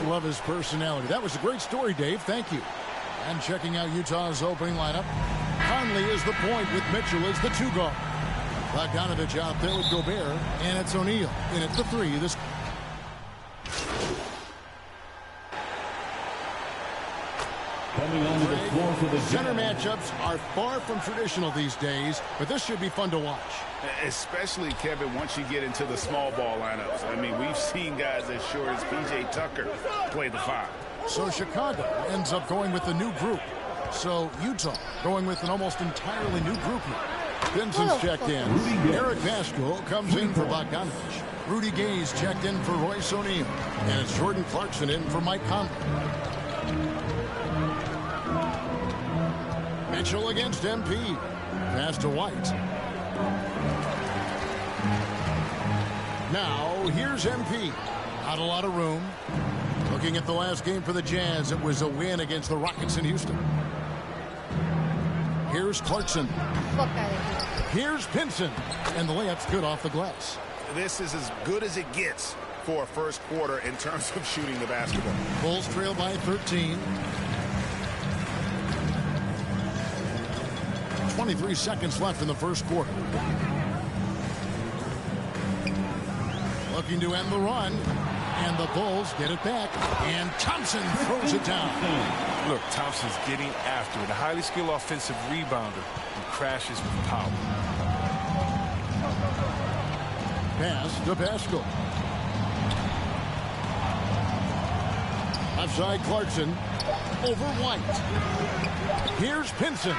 love his personality. That was a great story, Dave. Thank you. And checking out Utah's opening lineup, Conley is the point with Mitchell as the 2 guard. Bogdanovich out there with Gobert, and it's O'Neal in at the 3. This coming onto the floor for the center matchups are far from traditional these days, but this should be fun to watch. Especially, Kevin, once you get into the small ball lineups. I mean, we've seen guys as short as P.J. Tucker play the 5. So Chicago ends up going with the new group. So Utah going with an almost entirely new group here. Vincent's checked in. Eric Pascal comes in for Bogdanovich. Rudy Gay's checked in for Royce O'Neal. And it's Jordan Clarkson in for Mike Conley. Mitchell against MP. Pass to White. Now, here's MP. Not a lot of room. Looking at the last game for the Jazz, it was a win against the Rockets in Houston. Here's Clarkson. Here's Pinson. And the layup's good off the glass. This is as good as it gets for a first quarter in terms of shooting the basketball. Bulls trail by 13. 23 seconds left in the first quarter. Looking to end the run. And the Bulls get it back. And Thompson throws it down. Look, Thompson's getting after it. A highly skilled offensive rebounder and crashes with power. Pass to Pascal. Outside Clarkson. Over White. Here's Pinson.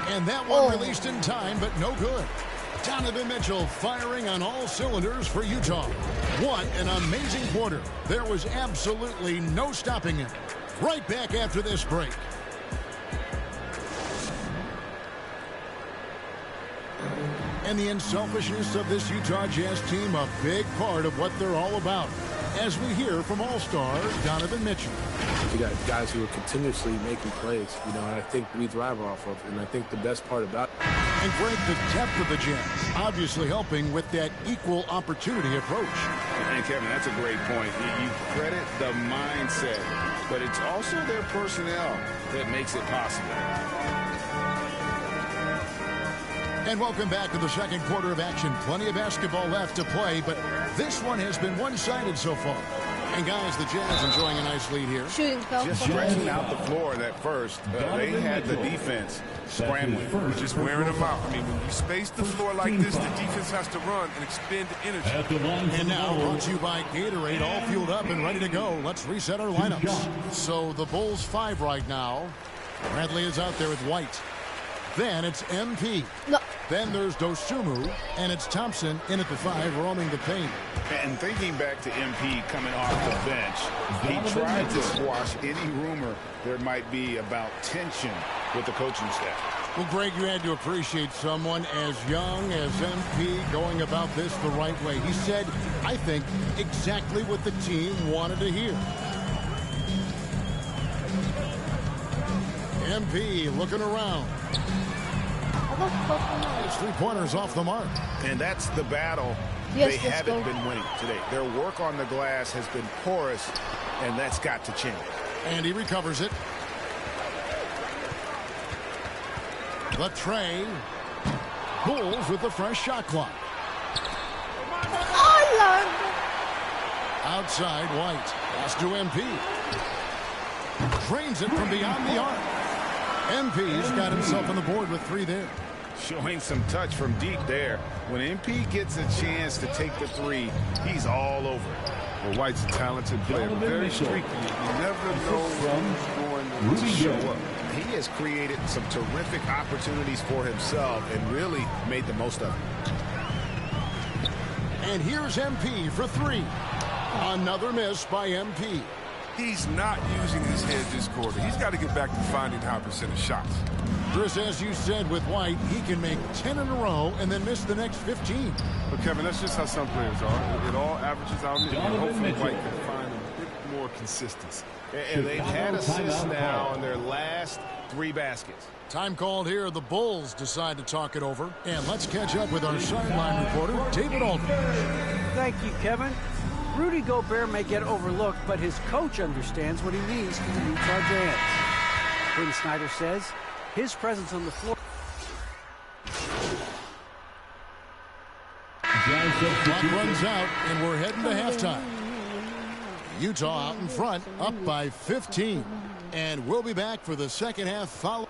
And that one released in time, but no good. Donovan Mitchell firing on all cylinders for Utah. What an amazing quarter. There was absolutely no stopping him. Right back after this break. And the unselfishness of this Utah Jazz team, a big part of what they're all about. As we hear from All-Stars Donovan Mitchell. We got guys who are continuously making plays, and I think we thrive off of. And I think the best part about it. And Greg, the depth of the Jazz obviously helping with that equal opportunity approach. And Kevin, that's a great point. You credit the mindset, but it's also their personnel that makes it possible. And welcome back to the second quarter of action. Plenty of basketball left to play, but this one has been one-sided so far. And guys, the Jazz enjoying a nice lead here. Just stretching out the floor that first. They had the defense scrambling. Just wearing them out. I mean, when you space the floor like this, the defense has to run and expend energy. And now brought to you by Gatorade, all fueled up and ready to go. Let's reset our lineups. So the Bulls 5 right now. Bradley is out there with White. Then it's MP. No. Then there's Dosunmu, and it's Thompson in at the 5, roaming the paint. And thinking back to MP coming off the bench, he tried to squash any rumor there might be about tension with the coaching staff. Well, Greg, you had to appreciate someone as young as MP going about this the right way. He said, I think, exactly what the team wanted to hear. MP looking around. His three-pointers off the mark. And that's the battle they haven't been winning today. Their work on the glass has been porous, and that's got to change. And he recovers it. Latrey. Bulls with the fresh shot clock. Outside, White. Pass to MP. Drains it from beyond the arc. MP's got himself on the board with 3 there. Showing some touch from deep there. When MP gets a chance to take the 3, he's all over it. Well, White's a talented player, very streaky. You never know when he's going to show up. He has created some terrific opportunities for himself and really made the most of it. And here's MP for 3. Another miss by MP. He's not using his head this quarter. He's got to get back to finding high percentage shots. Chris, as you said with White, he can make 10 in a row and then miss the next 15. But, Kevin, that's just how some players are. It all averages out, and hopefully White can find a bit more consistency. And they've had assists now on their last 3 baskets. Time called here. The Bulls decide to talk it over. And let's catch up with our sideline reporter, David Aldridge. Thank you, Kevin. Rudy Gobert may get overlooked, but his coach understands what he means to the Utah Jazz. Quinn Snyder says his presence on the floor. Clock runs out, and we're heading to halftime. Utah out in front, up by 15. And we'll be back for the second half follow.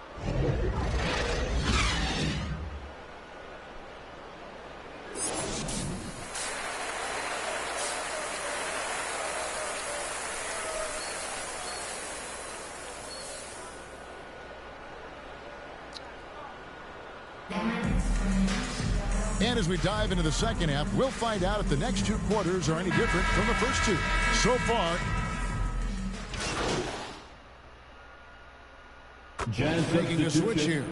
And as we dive into the second half, we'll find out if the next two quarters are any different from the first two. So far, Jazz making a switch here.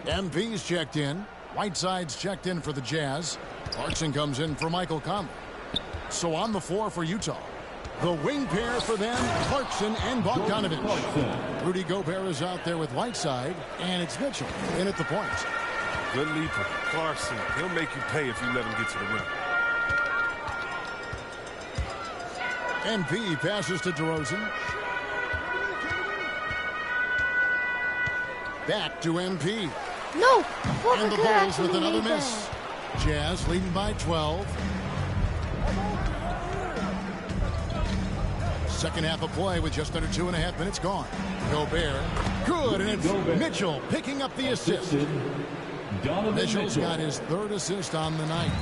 MP's checked in. Whiteside's checked in for the Jazz. Clarkson comes in for Michael Conley. So on the floor for Utah, the wing pair for them, Clarkson and Bogdanovich. Rudy Gobert is out there with Whiteside, and it's Mitchell in at the point. Good leaper. Clarkson, he'll make you pay if you let him get to the rim. MP passes to DeRozan. Back to MP. No! And the Bulls with another miss. Jazz leading by 12. Second half of play with just under 2.5 minutes gone. Gobert. Good, and it's Mitchell picking up the assist. Mitchell's got his third assist on the night.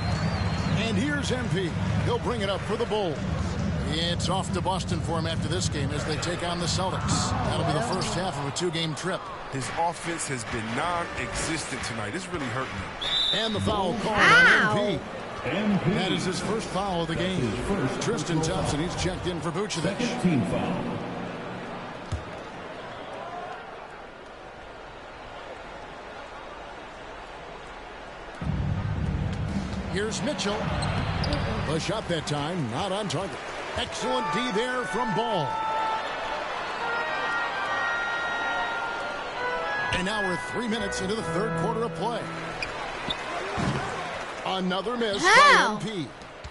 And here's MP. He'll bring it up for the Bulls. It's off to Boston for him after this game as they take on the Celtics. That'll be the first half of a two-game trip. His offense has been non-existent tonight. It's really hurting him. And the foul called on MP. That is his first foul of the game. Tristan Thompson, he's checked in for Vucevic. Team foul. Here's Mitchell. The shot that time, not on target. Excellent D there from Ball. And now we're 3 minutes into the third quarter of play. Another miss by MP.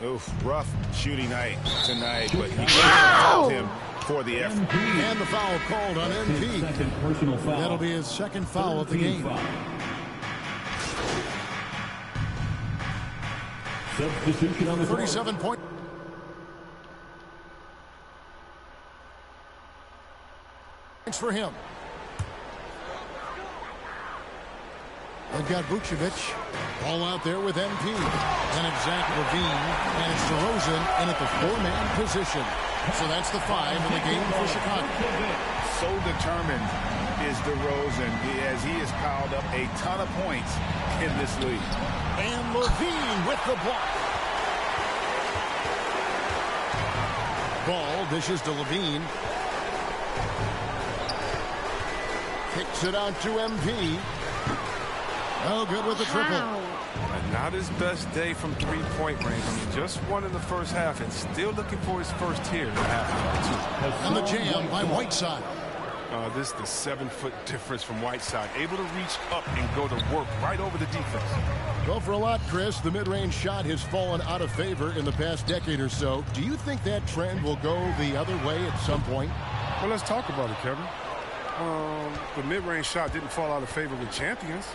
Oof, rough shooting night tonight, but he fouled him for the effort. And the foul called on MP. Second personal foul. That'll be his second foul of the game. Foul. Substitution on the 37 point. Thanks for him. They've got Vucevic. Ball out there with MP. And it's Zach LaVine. And it's DeRozan in at the four-man position. So that's the 5 in the game for Chicago. So determined is DeRozan as he has piled up a ton of points in this league. And LaVine with the block. Ball dishes to LaVine. Kicks it out to MP. Oh, good with the triple. And not his best day from three-point range. I mean, just won in the first half and still looking for his first tier in the half. And the jam by Whiteside. This is the 7-foot difference from Whiteside. Able to reach up and go to work right over the defense. Well, for a lot, Chris, the mid-range shot has fallen out of favor in the past decade or so. Do you think that trend will go the other way at some point? Well, let's talk about it, Kevin. The mid-range shot didn't fall out of favor with champions.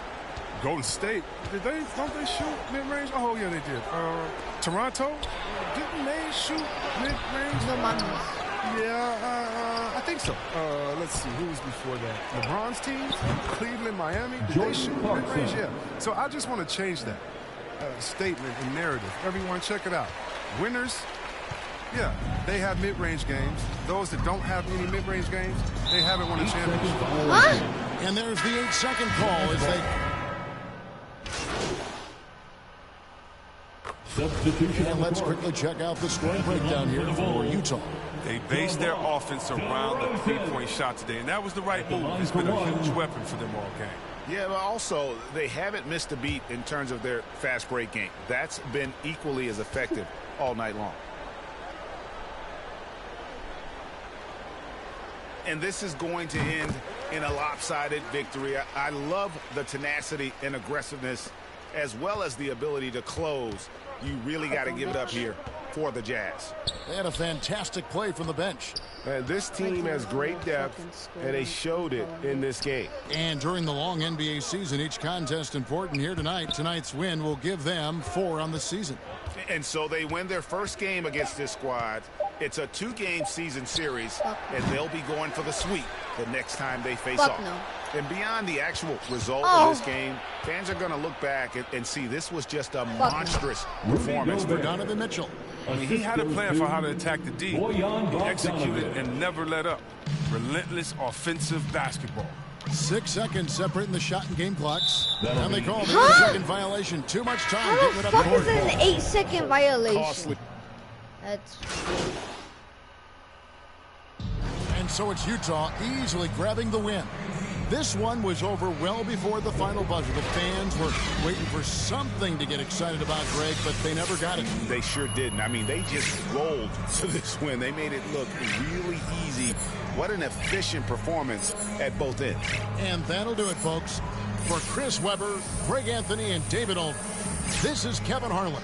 Golden State, don't they shoot mid-range? Oh, yeah, they did. Toronto, didn't they shoot mid-range? No, Mom. Yeah, I think so. Let's see, who was before that? LeBron's teams, Cleveland, Miami, did they shoot mid-range? Yeah. So I just want to change that statement and narrative. Everyone, check it out. Winners, yeah, they have mid-range games. Those that don't have any mid-range games, they haven't won a championship. What? And there's the 8-second call as they... Substitution. And let's quickly check out the scoring breakdown here for Utah. They based their offense around the three-point shot today, and that was the right move. It's been a huge weapon for them all game. Yeah, but also, they haven't missed a beat in terms of their fast break game. That's been equally as effective all night long. And this is going to end in a lopsided victory. I love the tenacity and aggressiveness as well as the ability to close. You really got to give it up here for the Jazz. They had a fantastic play from the bench. And this team has great depth, and they showed it in this game. And during the long NBA season, each contest important here tonight. Tonight's win will give them 4 on the season. And so they win their first game against this squad. It's a 2-game season series, and they'll be going for the sweep the next time they face off. No. And beyond the actual result of this game, fans are going to look back and see this was just a monstrous performance For Donovan Mitchell. I mean, he had a plan for how to attack the D. He executed and never let up. Relentless offensive basketball. 6 seconds separating the shot and game clocks. And they call the 8-second violation. Too much time getting it up How the the fuck court. is it an 8-second violation? Costly. That's And so it's Utah easily grabbing the win. This one was over well before the final buzzer. The fans were waiting for something to get excited about, Greg, but they never got it. They sure didn't. I mean, they just rolled to this win. They made it look really easy. What an efficient performance at both ends. And that'll do it, folks. For Chris Webber, Greg Anthony, and David Olden, this is Kevin Harlan.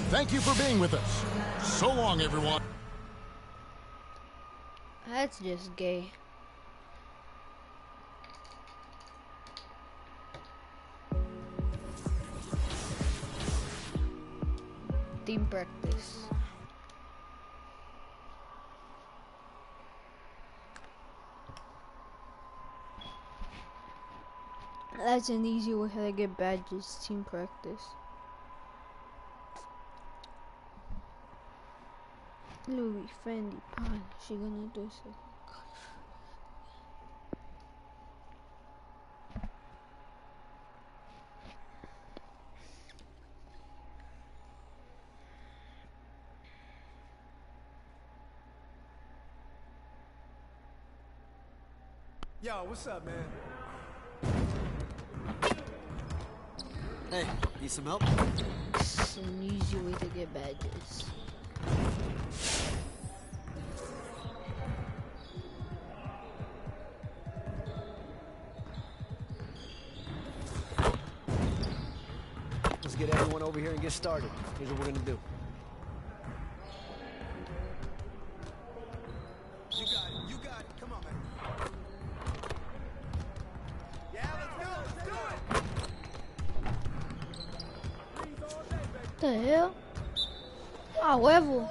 Thank you for being with us. So long, everyone. That's just gay. Team practice. That's an easy way how to get badges. Team practice. Louis, Fendi, Pan. She gonna do so. Yo, what's up, man? Hey, need some help? It's an easy way to get badges. Let's get everyone over here and get started. Here's what we're gonna do. You got it, come on, man. Yeah, let's go, let's do it! What the hell? Ah, huevo.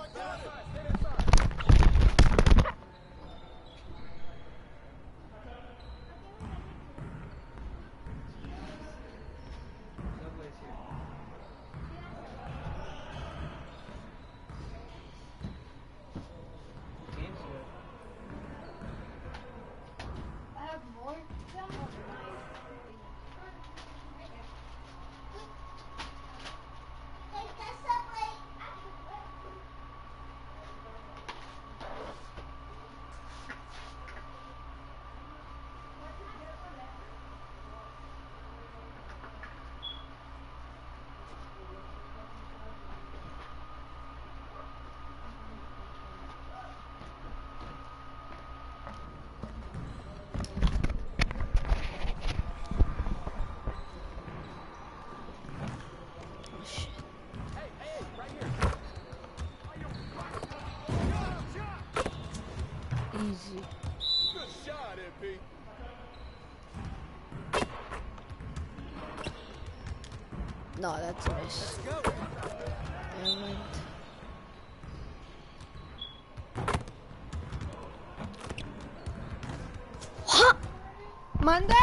Easy. Good shot, MP. No, that's a miss. Damn it. Huh? Manda?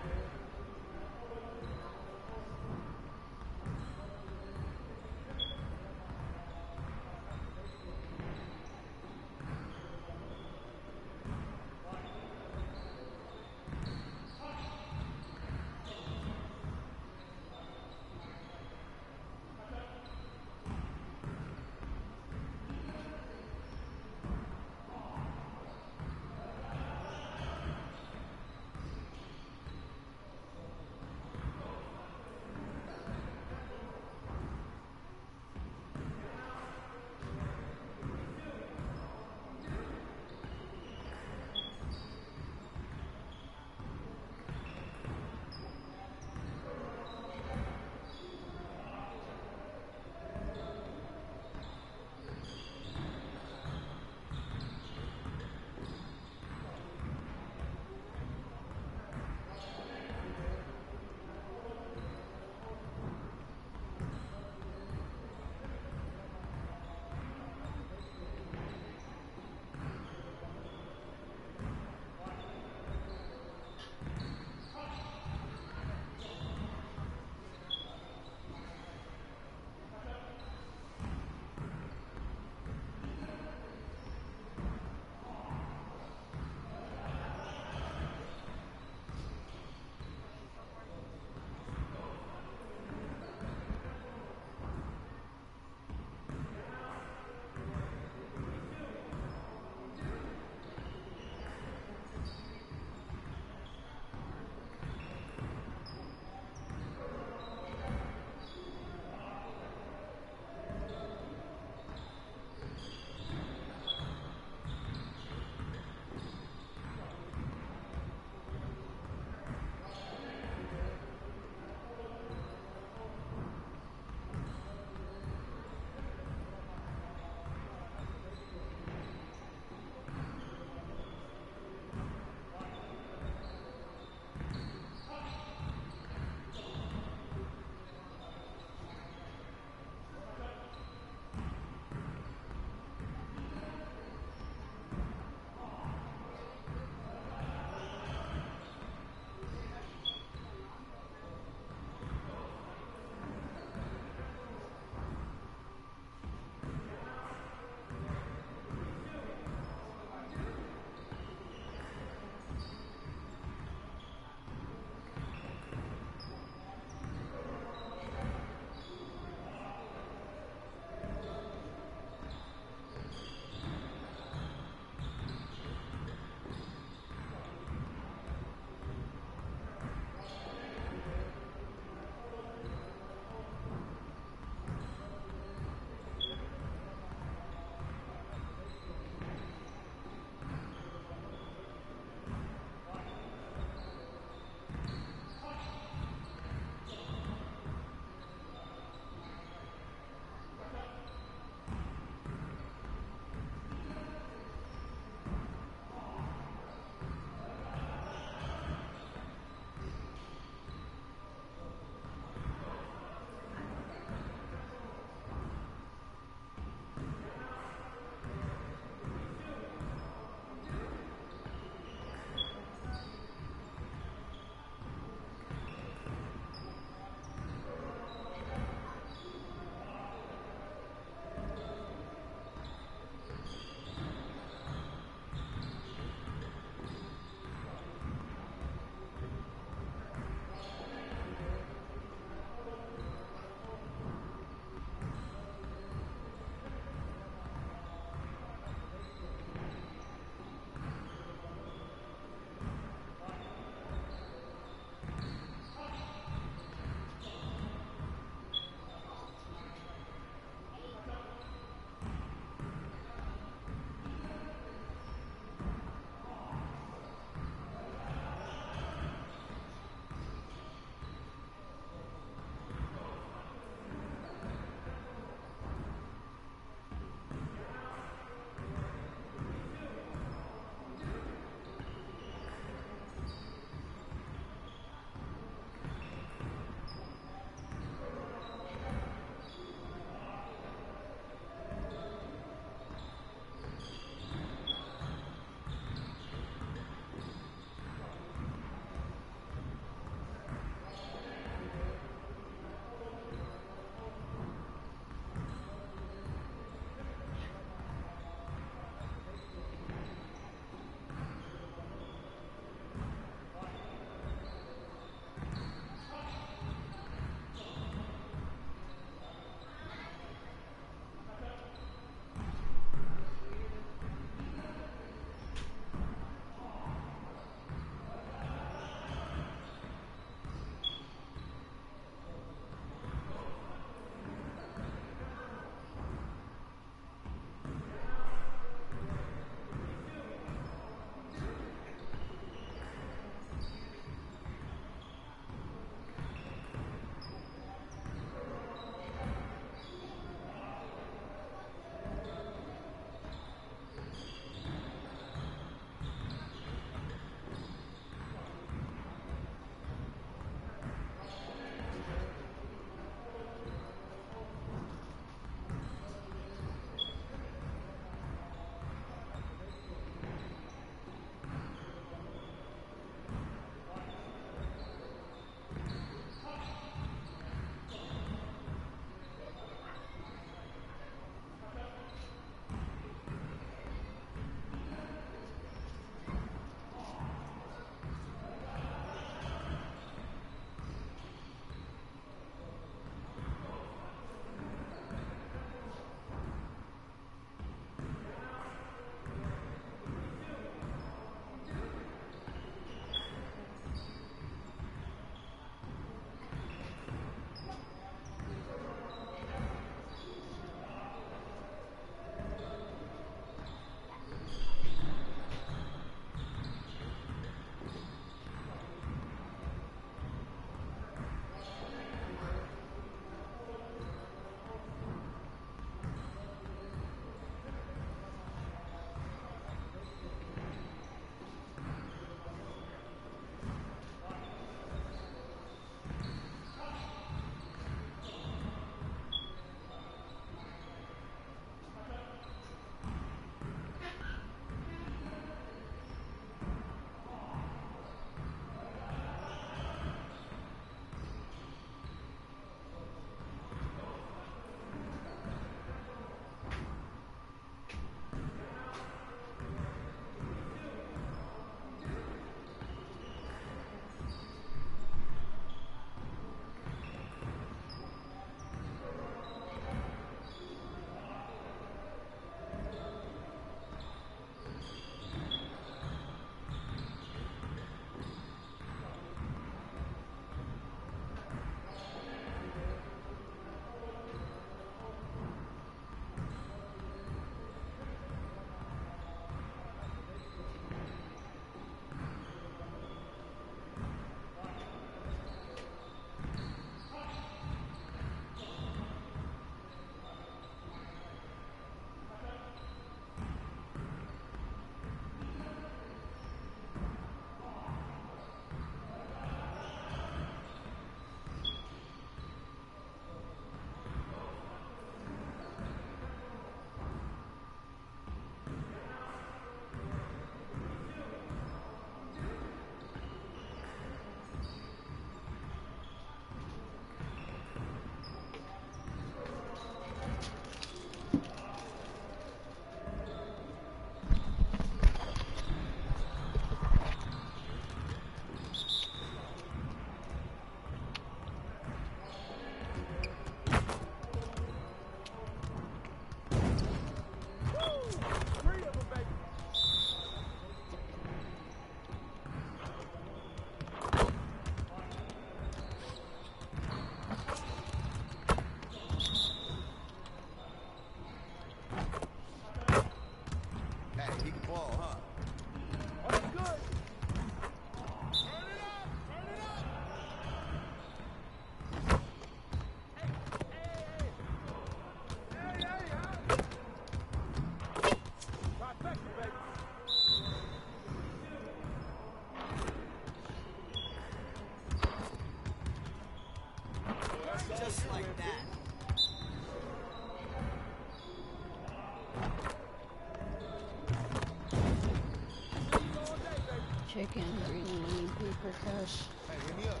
chicken, green money, paper cash. Hey, hit me up.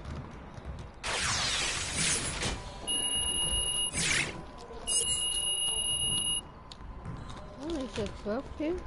Only $6, dude.